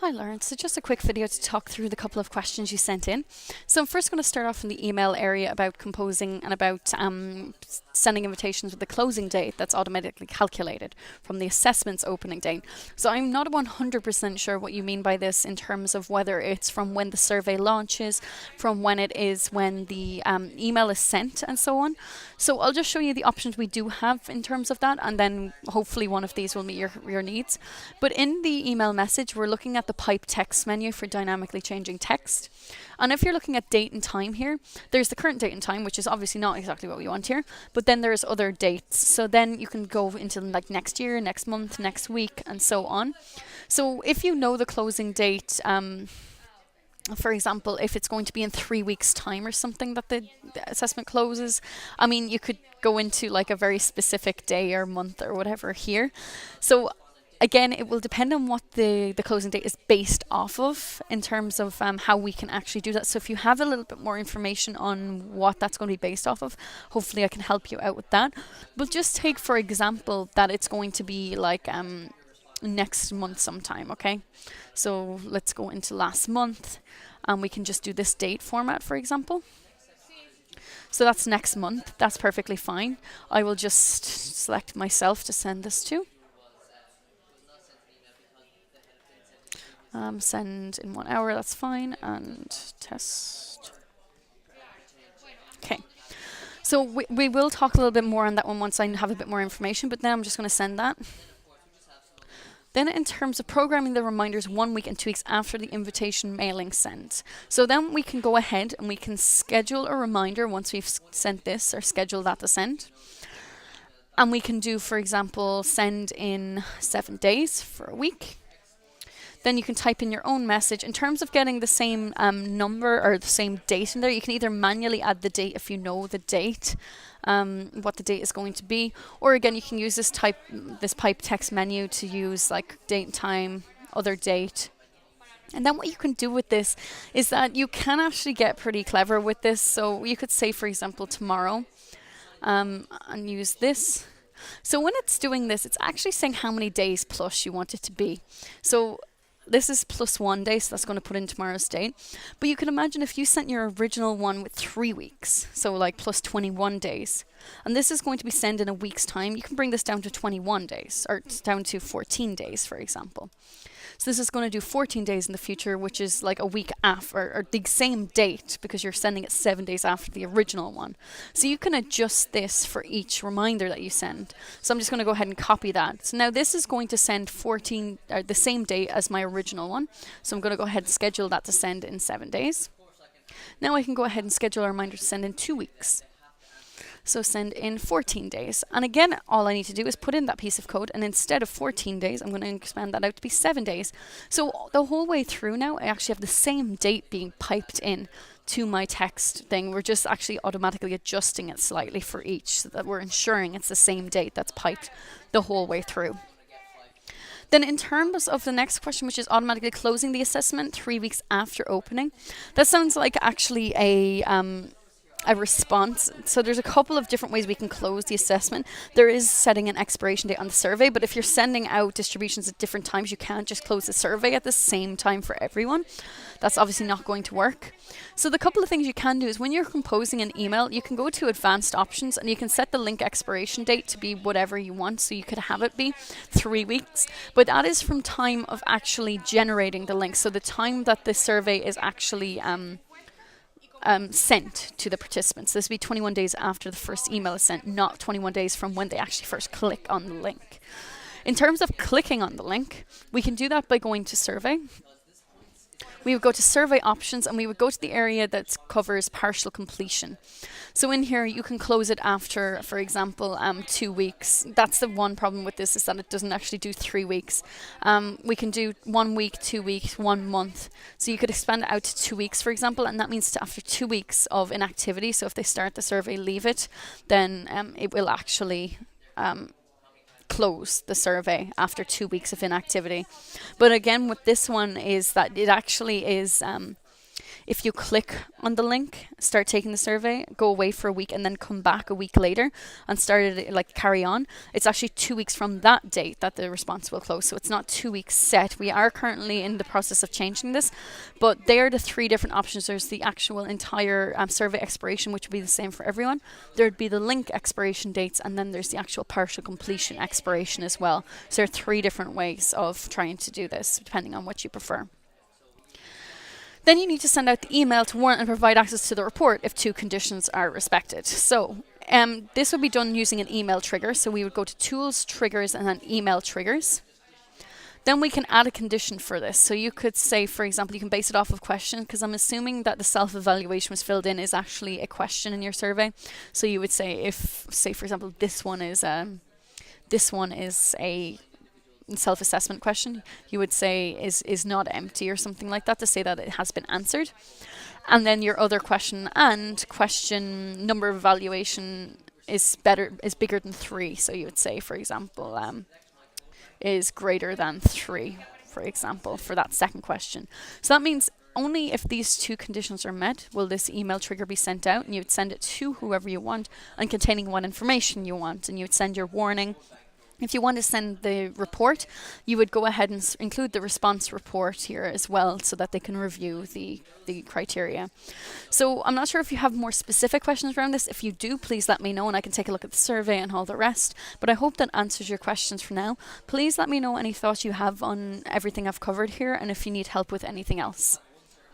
Hi Lauren, so just a quick video to talk through the couple of questions you sent in. So I'm first going to start off in the email area about composing and about sending invitations with the closing date that's automatically calculated from the assessment's opening date. So I'm not 100% sure what you mean by this in terms of whether it's from when the survey launches, from when it is when the email is sent and so on. So I'll just show you the options we do have in terms of that, and then hopefully one of these will meet your needs. But in the email message, we're looking at the pipe text menu for dynamically changing text. And if you're looking at date and time here, there's the current date and time, which is obviously not exactly what we want here, but then there's other dates. So then you can go into like next year, next month, next week, and so on. So if you know the closing date, for example, if it's going to be in 3 weeks' time or something that the assessment closes, I mean, you could go into like a very specific day or month or whatever here. So again, it will depend on what the closing date is based off of in terms of how we can actually do that. So if you have a little bit more information on what that's going to be based off of, hopefully I can help you out with that. But just take, for example, that it's going to be like next month sometime, okay? So let's go into last month, and we can just do this date format, for example. So that's next month. That's perfectly fine. I will just select myself to send this to. Send in 1 hour, that's fine, and test. Okay. So we will talk a little bit more on that one once I have a bit more information, but then I'm just going to send that. Then in terms of programming the reminders 1 week and 2 weeks after the invitation mailing sent. So then we can go ahead and we can schedule a reminder once we've sent this, or schedule that to send. And we can do, for example, send in 7 days for a week. Then you can type in your own message. In terms of getting the same number or the same date in there, you can either manually add the date if you know the date, what the date is going to be, or again, you can use this pipe text menu to use like date and time, other date. And then what you can do with this is that you can actually get pretty clever with this. So you could say, for example, tomorrow, and use this. So when it's doing this, it's actually saying how many days plus you want it to be. So this is +1 day, so that's going to put in tomorrow's date. But you can imagine if you sent your original one with 3 weeks, so like plus 21 days, and this is going to be sent in a week's time, you can bring this down to 21 days, or down to 14 days, for example. So this is going to do 14 days in the future, which is like a week after, or the same date, because you're sending it 7 days after the original one. So you can adjust this for each reminder that you send. So I'm just going to go ahead and copy that. So now this is going to send the same date as my original one. So I'm going to go ahead and schedule that to send in 7 days. Now I can go ahead and schedule a reminder to send in 2 weeks. So send in 14 days. And again, all I need to do is put in that piece of code, and instead of 14 days, I'm going to expand that out to be 7 days. So the whole way through now, I actually have the same date being piped in to my text thing. We're just actually automatically adjusting it slightly for each so that we're ensuring it's the same date that's piped the whole way through. Then in terms of the next question, which is automatically closing the assessment 3 weeks after opening, that sounds like actually a response. So there's a couple of different ways we can close the assessment. There is setting an expiration date on the survey, but if you're sending out distributions at different times, you can't just close the survey at the same time for everyone. That's obviously not going to work. So the couple of things you can do is when you're composing an email, you can go to advanced options and you can set the link expiration date to be whatever you want. So you could have it be 3 weeks, but that is from time of actually generating the link. So the time that the survey is actually sent to the participants. This will be 21 days after the first email is sent, not 21 days from when they actually first click on the link. In terms of clicking on the link, we can do that by going to survey. We would go to survey options and we would go to the area that covers partial completion. So in here you can close it after, for example, 2 weeks. That's the one problem with this, is that it doesn't actually do 3 weeks. We can do 1 week, 2 weeks, 1 month. So you could expand it out to 2 weeks, for example, and that means after 2 weeks of inactivity, so if they start the survey, leave it, then it will actually close the survey after 2 weeks of inactivity. But again, with this one is that it actually is if you click on the link, start taking the survey, go away for a week, and then come back a week later and start it, like carry on, it's actually 2 weeks from that date that the response will close. So it's not 2 weeks set. We are currently in the process of changing this, but they are the three different options. There's the actual entire survey expiration, which would be the same for everyone. There'd be the link expiration dates, and then there's the actual partial completion expiration as well. So there are three different ways of trying to do this, depending on what you prefer. Then you need to send out the email to warrant and provide access to the report if two conditions are respected. So this would be done using an email trigger. So we would go to Tools, Triggers, and then Email Triggers. Then we can add a condition for this. So you could say, for example, you can base it off of question, because I'm assuming that the self-evaluation was filled in is actually a question in your survey. So you would say, if, say, for example, this one is a self-assessment question, you would say is not empty or something like that, to say that it has been answered. And then your other question and question number of evaluation is bigger than 3. So you would say, for example, is greater than 3, for example, for that second question. So that means only if these two conditions are met will this email trigger be sent out, and you would send it to whoever you want and containing what information you want, and you would send your warning. If you want to send the report, you would go ahead and include the response report here as well, so that they can review the criteria. So I'm not sure if you have more specific questions around this. If you do, please let me know and I can take a look at the survey and all the rest. But I hope that answers your questions for now. Please let me know any thoughts you have on everything I've covered here, and if you need help with anything else.